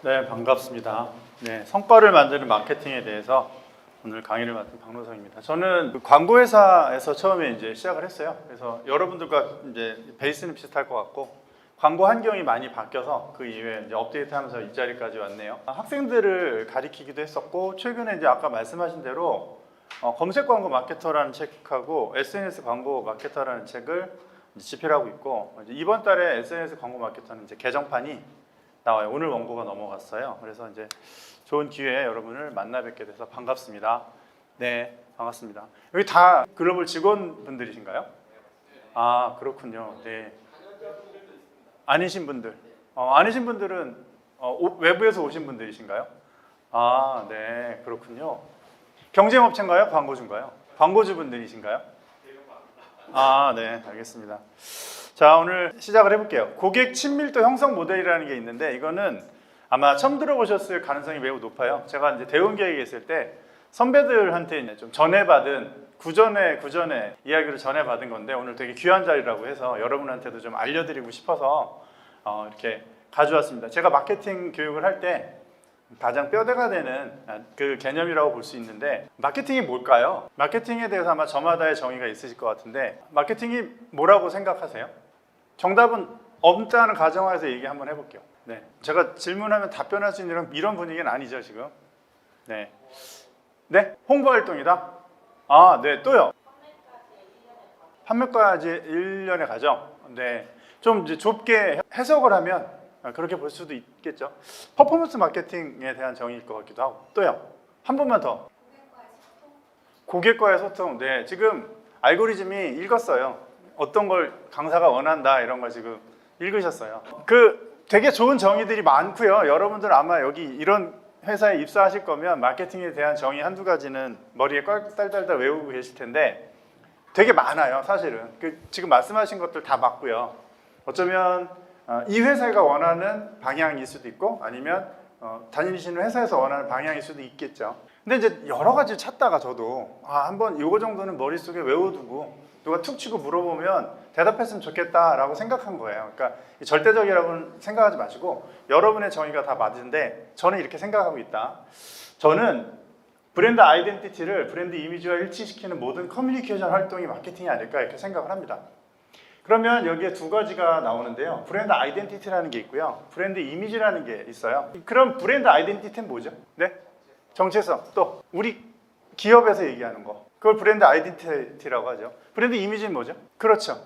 네, 반갑습니다. 네, 성과를 만드는 마케팅에 대해서 오늘 강의를 맡은 박노성입니다. 저는 그 광고회사에서 처음에 이제 시작을 했어요. 그래서 여러분들과 이제 베이스는 비슷할 것 같고 광고 환경이 많이 바뀌어서 그 이후에 이제 업데이트하면서 이 자리까지 왔네요. 학생들을 가리키기도 했었고 최근에 이제 아까 말씀하신 대로 검색 광고 마케터라는 책하고 SNS 광고 마케터라는 책을 집필하고 있고 이번 달에 SNS 광고 마케터는 이제 개정판이 나와요. 오늘 원고가 넘어갔어요. 그래서 이제 좋은 기회에 여러분을 만나 뵙게 돼서 반갑습니다. 네, 반갑습니다. 여기 다 글로벌 직원분들이신가요? 아, 그렇군요. 네. 아니신 분들. 아니신 분들은 외부에서 오신 분들이신가요? 아, 네, 그렇군요. 경쟁업체인가요? 광고주인가요? 광고주 분들이신가요? 아, 네, 알겠습니다. 자, 오늘 시작을 해볼게요. 고객 친밀도 형성 모델이라는 게 있는데 이거는 아마 처음 들어보셨을 가능성이 매우 높아요. 제가 이제 대원계획에 있을 때 선배들한테 이제 좀 전해받은 구전에 이야기를 전해받은 건데 오늘 되게 귀한 자리라고 해서 여러분한테도 좀 알려드리고 싶어서 이렇게 가져왔습니다. 제가 마케팅 교육을 할 때 가장 뼈대가 되는 그 개념이라고 볼 수 있는데 마케팅이 뭘까요? 마케팅에 대해서 아마 저마다의 정의가 있으실 것 같은데 마케팅이 뭐라고 생각하세요? 정답은 없다는 가정하에서 얘기 한번 해볼게요. 네, 제가 질문하면 답변할 수 있는 이런 분위기는 아니죠 지금. 네, 네, 홍보 활동이다. 아, 네, 또요. 판매까지 1년의 과정. 네, 좀 이제 좁게 해석을 하면 그렇게 볼 수도 있겠죠. 퍼포먼스 마케팅에 대한 정의일 것 같기도 하고. 또요. 한 번만 더. 고객과의 소통. 네, 지금 알고리즘이 읽었어요. 어떤 걸 강사가 원한다 이런 걸 지금 읽으셨어요. 그 되게 좋은 정의들이 많고요. 여러분들 아마 여기 이런 회사에 입사하실 거면 마케팅에 대한 정의 한두 가지는 머리에 딸딸딸 외우고 계실 텐데 되게 많아요. 사실은 지금 말씀하신 것들 다 맞고요. 어쩌면 이 회사가 원하는 방향일 수도 있고 아니면 다니시는 회사에서 원하는 방향일 수도 있겠죠. 근데 이제 여러 가지 찾다가 저도 한번 요거 정도는 머릿속에 외워두고 누가 툭 치고 물어보면 대답했으면 좋겠다라고 생각한 거예요. 그러니까 절대적이라고는 생각하지 마시고 여러분의 정의가 다 맞은데 저는 이렇게 생각하고 있다. 저는 브랜드 아이덴티티를 브랜드 이미지와 일치시키는 모든 커뮤니케이션 활동이 마케팅이 아닐까 이렇게 생각을 합니다. 그러면 여기에 두 가지가 나오는데요. 브랜드 아이덴티티라는 게 있고요. 브랜드 이미지라는 게 있어요. 그럼 브랜드 아이덴티티는 뭐죠? 네? 정체성. 또 우리 기업에서 얘기하는 거. 그걸 브랜드 아이덴티티라고 하죠. 브랜드 이미지는 뭐죠? 그렇죠.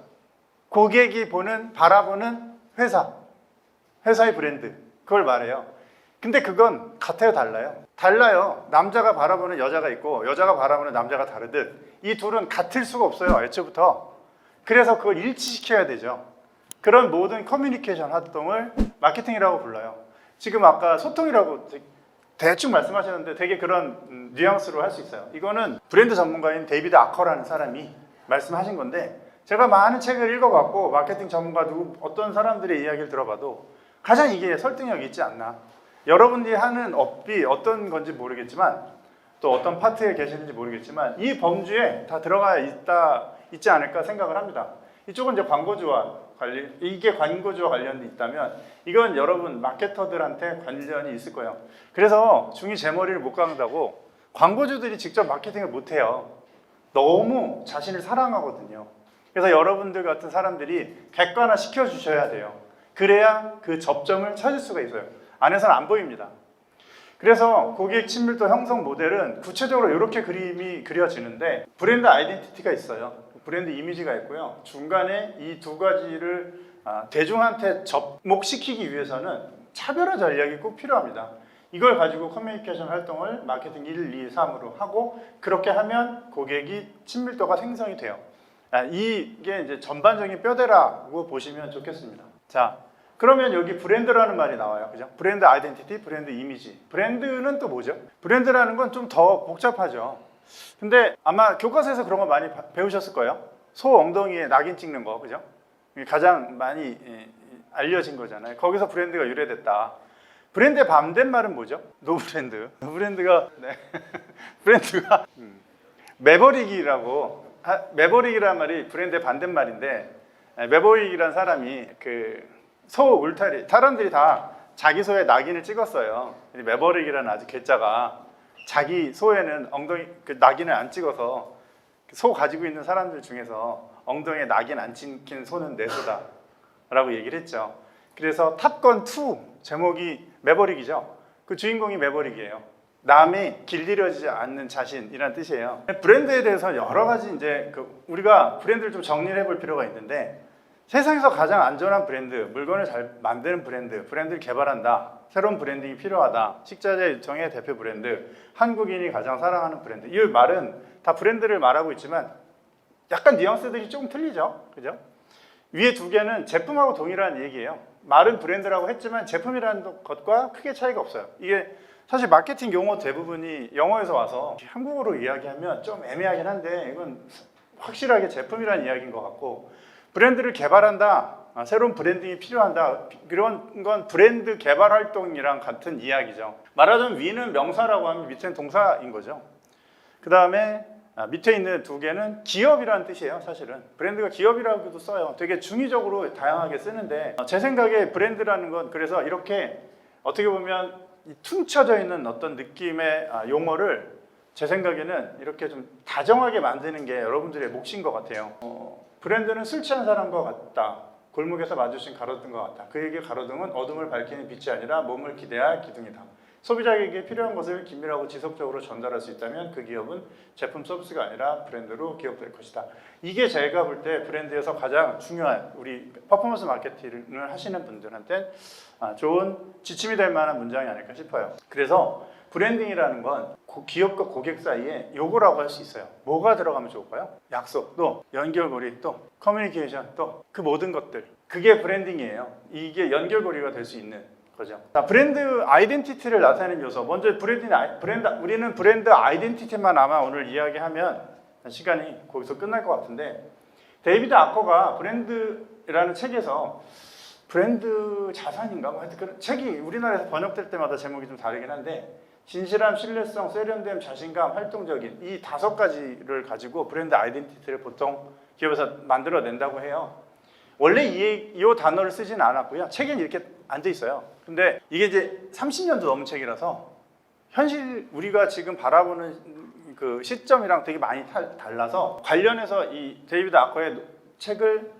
고객이 바라보는 회사의 브랜드. 그걸 말해요. 근데 그건 같아요, 달라요? 달라요. 남자가 바라보는 여자가 있고 여자가 바라보는 남자가 다르듯 이 둘은 같을 수가 없어요, 애초부터. 그래서 그걸 일치시켜야 되죠. 그런 모든 커뮤니케이션 활동을 마케팅이라고 불러요. 지금 아까 소통이라고 대충 말씀하셨는데 되게 그런 뉘앙스로 할 수 있어요. 이거는 브랜드 전문가인 데이비드 아커라는 사람이 말씀하신 건데 제가 많은 책을 읽어봤고 마케팅 전문가 어떤 사람들의 이야기를 들어봐도 가장 이게 설득력이 있지 않나. 여러분들이 하는 업이 어떤 건지 모르겠지만 또 어떤 파트에 계시는지 모르겠지만 이 범주에 다 들어가 있지 않을까 생각을 합니다. 이쪽은 이제 광고주와 관련이 있다면 이건 여러분 마케터들한테 관련이 있을 거예요. 그래서 중이 제 머리를 못 감다고 광고주들이 직접 마케팅을 못해요. 너무 자신을 사랑하거든요. 그래서 여러분들 같은 사람들이 객관화 시켜주셔야 돼요. 그래야 그 접점을 찾을 수가 있어요. 안에서는 안 보입니다. 그래서 고객 친밀도 형성 모델은 구체적으로 이렇게 그림이 그려지는데 브랜드 아이덴티티가 있어요. 브랜드 이미지가 있고요. 중간에 이 두 가지를 대중한테 접목시키기 위해서는 차별화 전략이 꼭 필요합니다. 이걸 가지고 커뮤니케이션 활동을 마케팅 1, 2, 3으로 하고 그렇게 하면 고객이 친밀도가 생성이 돼요. 이게 이제 전반적인 뼈대라고 보시면 좋겠습니다. 자, 그러면 여기 브랜드라는 말이 나와요. 그죠? 브랜드 아이덴티티, 브랜드 이미지. 브랜드는 또 뭐죠? 브랜드라는 건 좀 더 복잡하죠. 근데 아마 교과서에서 그런 거 많이 배우셨을 거예요. 소 엉덩이에 낙인 찍는 거, 그죠? 가장 많이 알려진 거잖아요. 거기서 브랜드가 유래됐다. 브랜드의 반대말은 뭐죠? 노브랜드. 노브랜드가 브랜드가 매버릭이라는 말이 브랜드의 반대말인데 매버릭이라는 사람이 소 울타리 사람들이 다 자기 소에 낙인을 찍었어요. 매버릭이라는 아주 괴짜가 자기 소에는 엉덩이 그 낙인을 안 찍어서 소 가지고 있는 사람들 중에서 엉덩이에 낙인 안 찍힌 소는 내 소다 라고 얘기를 했죠. 그래서 탑건 2 제목이 매버릭이죠. 그 주인공이 매버릭이에요. 남이 길들여지지 않는 자신이란 뜻이에요. 브랜드에 대해서 여러 가지 이제 우리가 브랜드를 좀 정리를 해볼 필요가 있는데, 세상에서 가장 안전한 브랜드, 물건을 잘 만드는 브랜드, 브랜드를 개발한다, 새로운 브랜딩이 필요하다, 식자재 유통의 대표 브랜드, 한국인이 가장 사랑하는 브랜드. 이 말은 다 브랜드를 말하고 있지만 약간 뉘앙스들이 조금 틀리죠, 그죠? 위에 두 개는 제품하고 동일한 얘기예요. 말은 브랜드라고 했지만 제품이라는 것과 크게 차이가 없어요. 이게 사실 마케팅 용어 대부분이 영어에서 와서 한국어로 이야기하면 좀 애매하긴 한데, 이건 확실하게 제품이라는 이야기인 것 같고, 브랜드를 개발한다, 새로운 브랜딩이 필요한다, 그런 건 브랜드 개발 활동이랑 같은 이야기죠. 말하자면 위는 명사라고 하면 밑에는 동사인 거죠. 그 다음에 밑에 있는 두 개는 기업이라는 뜻이에요. 사실은 브랜드가 기업이라고도 써요. 되게 중의적으로 다양하게 쓰는데, 제 생각에 브랜드라는 건 그래서 이렇게 어떻게 보면 퉁쳐져 있는 어떤 느낌의 용어를 제 생각에는 이렇게 좀 다정하게 만드는 게 여러분들의 몫인 것 같아요. 브랜드는 술 취한 사람과 같다. 골목에서 마주친 가로등과 같다. 그에게 가로등은 어둠을 밝히는 빛이 아니라 몸을 기대할 기둥이다. 소비자에게 필요한 것을 긴밀하고 지속적으로 전달할 수 있다면 그 기업은 제품 서비스가 아니라 브랜드로 기업될 것이다. 이게 제가 볼 때 브랜드에서 가장 중요한, 우리 퍼포먼스 마케팅을 하시는 분들한테 좋은 지침이 될 만한 문장이 아닐까 싶어요. 그래서 브랜딩이라는 건 기업과 고객 사이에 요거라고 할 수 있어요. 뭐가 들어가면 좋을까요? 약속, 또 연결고리, 또 커뮤니케이션, 또 그 모든 것들, 그게 브랜딩이에요. 이게 연결고리가 될 수 있는 거죠. 자, 브랜드 아이덴티티를 나타내는 요소. 먼저 우리는 브랜드 아이덴티티만 아마 오늘 이야기하면 시간이 거기서 끝날 것 같은데, 데이비드 아커가 브랜드라는 책에서 브랜드 자산인가? 뭐 하여튼 그런 책이 우리나라에서 번역될 때마다 제목이 좀 다르긴 한데, 진실함, 신뢰성, 세련됨, 자신감, 활동적인 이 5가지를 가지고 브랜드 아이덴티티를 보통 기업에서 만들어낸다고 해요. 원래 이 단어를 쓰진 않았고요. 책엔 이렇게 앉아 있어요. 근데 이게 이제 30년도 넘은 책이라서 현실 우리가 지금 바라보는 그 시점이랑 되게 많이 달라서, 관련해서 이 데이비드 아커의 책을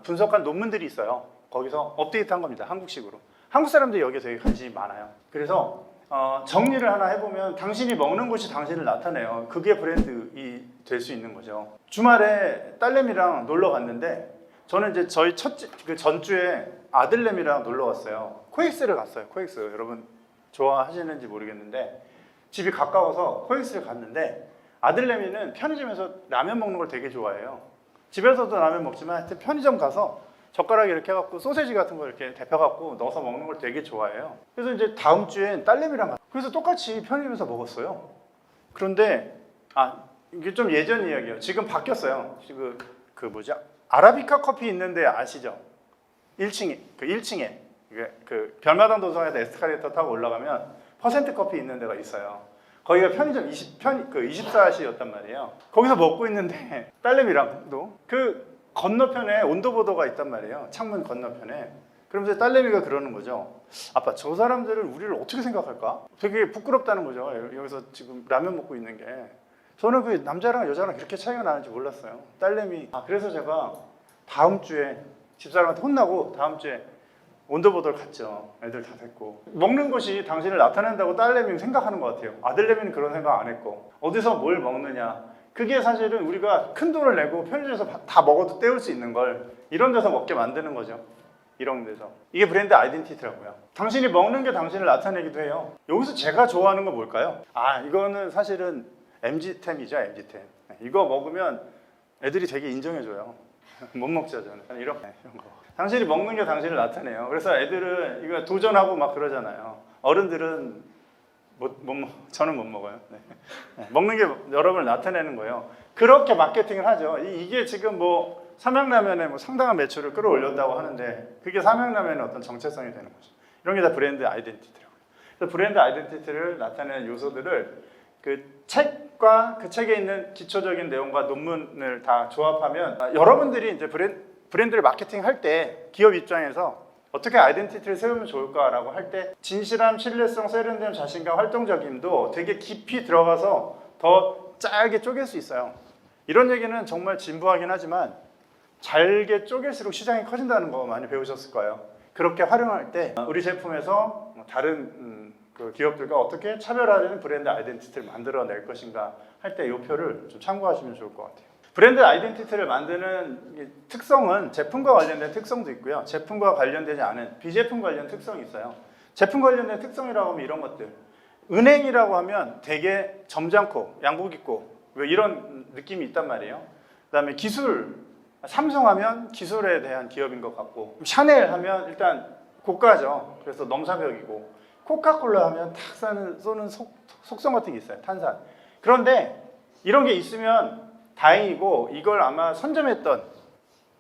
분석한 논문들이 있어요. 거기서 업데이트한 겁니다. 한국식으로. 한국 사람들이 여기에 되게 관심이 많아요. 그래서 정리를 하나 해보면, 당신이 먹는 것이 당신을 나타내요. 그게 브랜드이 될 수 있는 거죠. 주말에 딸내미랑 놀러 갔는데, 저는 이제 저희 그 전주에 아들내미랑 놀러 갔어요. 코엑스를 갔어요. 코엑스. 여러분 좋아하시는지 모르겠는데, 집이 가까워서 코엑스를 갔는데, 아들내미는 편의점에서 라면 먹는 걸 되게 좋아해요. 집에서도 라면 먹지만 하여튼 편의점 가서 젓가락 이렇게 해갖고 소세지 같은 거 이렇게 데펴갖고 넣어서 먹는 걸 되게 좋아해요. 그래서 이제 다음 주엔 딸내미랑 그래서 똑같이 편의점에서 먹었어요. 그런데 이게 좀 예전 이야기예요. 지금 바뀌었어요. 지금 그 뭐지? 아라비카 커피 있는데 아시죠? 1층에 그 별마당 도서관에서 에스컬레이터 타고 올라가면 퍼센트 커피 있는 데가 있어요. 거기가 편의점 24시였단 말이에요. 거기서 먹고 있는데 딸내미랑도 그 건너편에 온도보도가 있단 말이에요. 창문 건너편에. 그러면서 딸내미가 그러는 거죠. 아빠, 저 사람들은 우리를 어떻게 생각할까? 되게 부끄럽다는 거죠. 여기서 지금 라면 먹고 있는 게. 저는 그 남자랑 여자랑 그렇게 차이가 나는지 몰랐어요. 딸내미. 그래서 제가 다음 주에 집사람한테 혼나고 다음 주에 온도보도를 갔죠. 애들 다 됐고. 먹는 것이 당신을 나타낸다고 딸내미는 생각하는 것 같아요. 아들내미는 그런 생각 안 했고. 어디서 뭘 먹느냐. 그게 사실은 우리가 큰 돈을 내고 편의점에서 다 먹어도 때울 수 있는 걸 이런 데서 먹게 만드는 거죠. 이런 데서. 이게 브랜드 아이덴티티라고요. 당신이 먹는 게 당신을 나타내기도 해요. 여기서 제가 좋아하는 건 뭘까요? 이거는 사실은 MZ템이죠. MZ템. 이거 먹으면 애들이 되게 인정해줘요. 못 먹죠, 저는. 이런 거. 당신이 먹는 게 당신을 나타내요. 그래서 애들은 이거 도전하고 막 그러잖아요. 어른들은 저는 못 먹어요. 네. 먹는 게 여러분을 나타내는 거예요. 그렇게 마케팅을 하죠. 이게 지금 뭐 삼양라면에 뭐 상당한 매출을 끌어올렸다고 하는데, 그게 삼양라면의 어떤 정체성이 되는 거죠. 이런 게 다 브랜드 아이덴티티라고요. 그래서 브랜드 아이덴티티를 나타내는 요소들을 그 책과 그 책에 있는 기초적인 내용과 논문을 다 조합하면, 여러분들이 이제 브랜드를 마케팅할 때 기업 입장에서 어떻게 아이덴티티를 세우면 좋을까라고 할 때 진실함, 신뢰성, 세련됨, 자신감, 활동적임도 되게 깊이 들어가서 더 짧게 쪼갤 수 있어요. 이런 얘기는 정말 진부하긴 하지만 잘게 쪼갤수록 시장이 커진다는 거 많이 배우셨을 거예요. 그렇게 활용할 때 우리 제품에서 다른 그 기업들과 어떻게 차별화되는 브랜드 아이덴티티를 만들어낼 것인가 할 때 이 표를 좀 참고하시면 좋을 것 같아요. 브랜드 아이덴티티를 만드는 특성은 제품과 관련된 특성도 있고요. 제품과 관련되지 않은 비제품 관련 특성이 있어요. 제품 관련된 특성이라고 하면 이런 것들. 은행이라고 하면 되게 점잖고 양복 입고 이런 느낌이 있단 말이에요. 그다음에 기술, 삼성하면 기술에 대한 기업인 것 같고, 샤넬 하면 일단 고가죠. 그래서 넘사벽이고, 코카콜라 하면 탁 쏘는 속성 같은 게 있어요. 탄산. 그런데 이런 게 있으면 다행이고, 이걸 아마 선점했던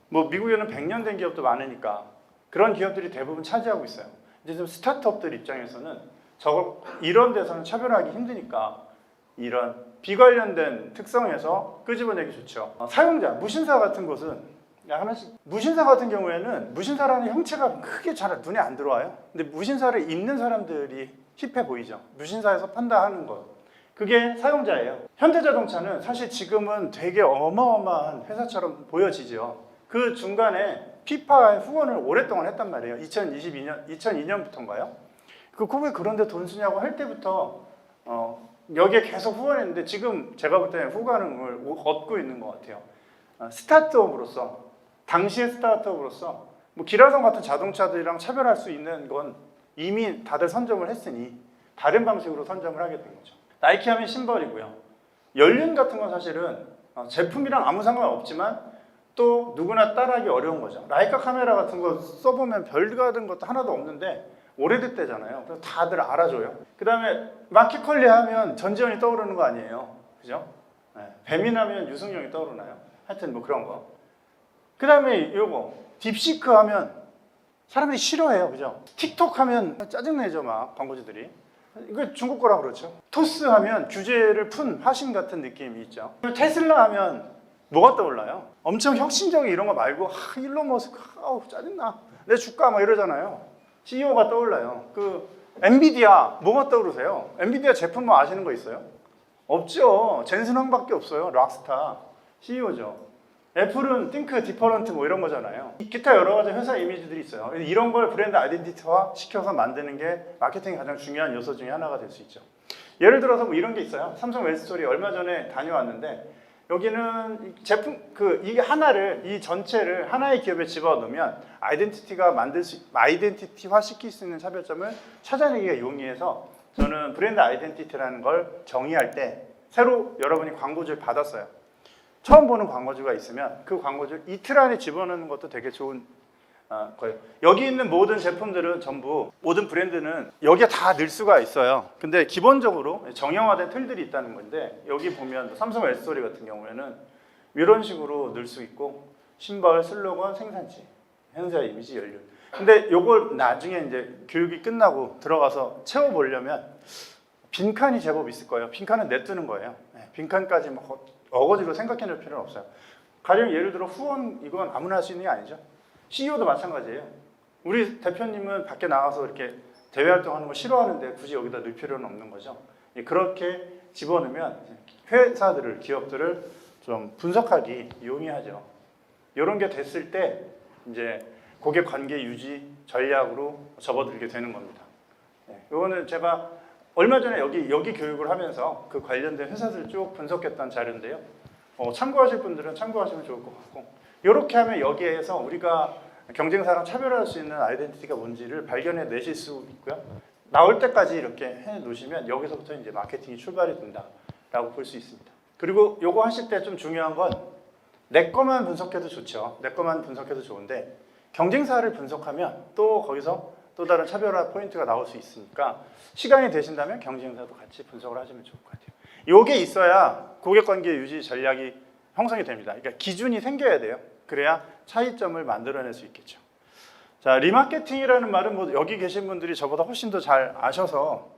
뭐 미국에는 100년 된 기업도 많으니까 그런 기업들이 대부분 차지하고 있어요. 이제 좀 스타트업들 입장에서는 이런 데서는 차별화하기 힘드니까 이런 비관련된 특성에서 끄집어내기 좋죠. 사용자, 무신사 같은 곳은 하나씩, 무신사 같은 경우에는 무신사라는 형체가 크게 잘 눈에 안 들어와요. 근데 무신사를 입는 사람들이 힙해 보이죠. 무신사에서 판다 하는 것. 그게 사용자예요. 현대자동차는 사실 지금은 되게 어마어마한 회사처럼 보여지죠. 그 중간에 피파의 후원을 오랫동안 했단 말이에요. 2002년부터인가요? 그런데 돈 쓰냐고 할 때부터 여기에 계속 후원했는데 지금 제가 볼 때는 후반응을 얻고 있는 것 같아요. 스타트업으로서, 당시의 스타트업으로서 뭐 기라성 같은 자동차들이랑 차별할 수 있는 건 이미 다들 선점을 했으니 다른 방식으로 선점을 하게 된 거죠. 나이키 하면 심벌이고요. 연륜 같은 건 사실은 제품이랑 아무 상관없지만 또 누구나 따라하기 어려운 거죠. 라이카 카메라 같은 거 써보면 별 같은 것도 하나도 없는데 오래됐대잖아요. 그래서 다들 알아줘요. 그 다음에 마키컬리 하면 전지현이 떠오르는 거 아니에요. 그죠? 네. 배민 하면 유승용이 떠오르나요? 하여튼 뭐 그런 거. 그 다음에 요거 딥시크 하면 사람들이 싫어해요. 그죠? 틱톡 하면 짜증내죠. 막 광고주들이. 이거 중국 거라 그렇죠. 토스 하면 규제를 푼 화신 같은 느낌이 있죠. 테슬라 하면 뭐가 떠올라요? 엄청 혁신적인 이런 거 말고 일론 머스크 짜증나. 내 주가 막 이러잖아요. CEO가 떠올라요. 엔비디아 뭐가 떠오르세요? 엔비디아 제품 뭐 아시는 거 있어요? 없죠. 젠슨 황밖에 없어요. 락스타 CEO죠. 애플은 think different 뭐 이런 거잖아요. 기타 여러 가지 회사 이미지들이 있어요. 이런 걸 브랜드 아이덴티티화 시켜서 만드는 게 마케팅의 가장 중요한 요소 중에 하나가 될 수 있죠. 예를 들어서 뭐 이런 게 있어요. 삼성 웰스토리 얼마 전에 다녀왔는데 여기는 제품 이 하나를, 이 전체를 하나의 기업에 집어넣으면 아이덴티티화 시킬 수 있는 차별점을 찾아내기가 용이해서 저는 브랜드 아이덴티티라는 걸 정의할 때 새로 여러분이 광고주를 받았어요. 처음 보는 광고주가 있으면 그 광고주를 이틀 안에 집어넣는 것도 되게 좋은 거예요. 여기 있는 모든 제품들은 전부, 모든 브랜드는 여기에 다 넣을 수가 있어요. 근데 기본적으로 정형화된 틀들이 있다는 건데, 여기 보면 삼성 웰스토리 같은 경우에는 이런 식으로 넣을 수 있고, 심벌, 슬로건, 생산지, 행사 이미지, 연륜. 근데 요걸 나중에 이제 교육이 끝나고 들어가서 채워보려면 빈칸이 제법 있을 거예요. 빈칸은 내뜨는 거예요. 빈칸까지 뭐 어거지로 생각해낼 필요는 없어요. 가령 예를 들어 후원, 이건 아무나 할 수 있는 게 아니죠. CEO도 마찬가지예요. 우리 대표님은 밖에 나가서 이렇게 대외 활동하는 거 싫어하는데 굳이 여기다 넣을 필요는 없는 거죠. 그렇게 집어넣으면 회사들을, 기업들을 좀 분석하기 용이하죠. 이런 게 됐을 때 이제 고객 관계 유지 전략으로 접어들게 되는 겁니다. 이거는 제가 얼마 전에 여기 교육을 하면서 그 관련된 회사들 쭉 분석했던 자료인데요. 참고하실 분들은 참고하시면 좋을 것 같고, 이렇게 하면 여기에서 우리가 경쟁사랑 차별할 수 있는 아이덴티티가 뭔지를 발견해 내실 수 있고요. 나올 때까지 이렇게 해 놓으시면 여기서부터 이제 마케팅이 출발이 된다라고 볼 수 있습니다. 그리고 요거 하실 때 좀 중요한 건 내 것만 분석해도 좋죠. 내 것만 분석해도 좋은데 경쟁사를 분석하면 또 거기서 또 다른 차별화 포인트가 나올 수 있으니까 시간이 되신다면 경쟁사도 같이 분석을 하시면 좋을 것 같아요. 요게 있어야 고객관계 유지 전략이 형성이 됩니다. 그러니까 기준이 생겨야 돼요. 그래야 차이점을 만들어낼 수 있겠죠. 자, 리마케팅이라는 말은 뭐 여기 계신 분들이 저보다 훨씬 더 잘 아셔서